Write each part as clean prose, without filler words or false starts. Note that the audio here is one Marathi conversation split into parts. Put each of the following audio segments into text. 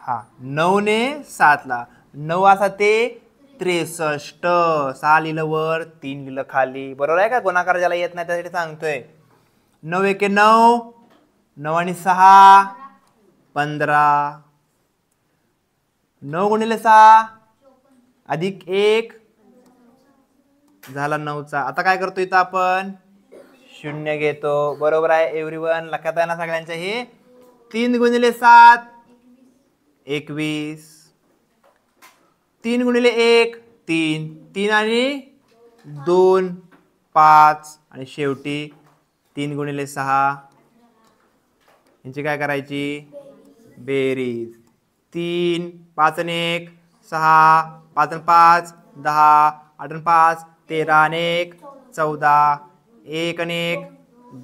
हा 9 ने 7 ला 9 असा ते 63. 6 लिहिलं वर 3 लिहिलं खाली. बरोबर आहे का? गुणाकार ज्याला येत नाही त्यासाठी सांगतोय. 9 एके 9 9 आणि 6 15. 9 गुणिले 6 अधिक 1 झाला 9चा. आता काय करतो इथं आपण 0 घेतो. बरोबर आहे एव्हरीवन. लक्षात आहे ना सगळ्यांच्या हे. 3 गुणिले 7 21. 3 गुणिले 1 3. 3 आणि 2 5 आणि शेवटी 3 गुणिले 6 यांची काय करायची बेरीज. 3 5 आणि 1 6 5 आणि 5 10 8 आणि 5 13 आणि 1 14 1 आणि 1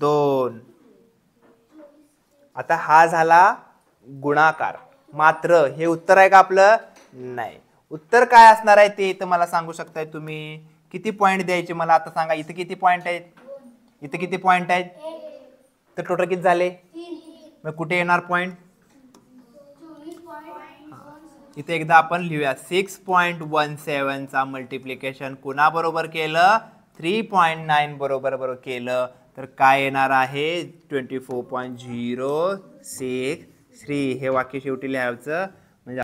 2. आता हा झाला गुणाकार. मात्र हे उत्तर आहे का आपलं? नाही. उत्तर काय असणार आहे ते इथं मला सांगू शकताय तुम्ही. किती पॉइंट द्यायचे मला आता सांगा. इथं किती पॉइंट आहेत? इथं किती पॉइंट आहेत? तर टोटल किती झाले? मग कुठे येणार पॉइंट? इथे एकदा आपण लिहूया. 6.17 चा मल्टिप्लिकेशन कुणाबरोबर केलं? 3.9 बरोबर केलं तर काय येणार आहे? 24.063. हे वाक्य शेवटी लिहायचं.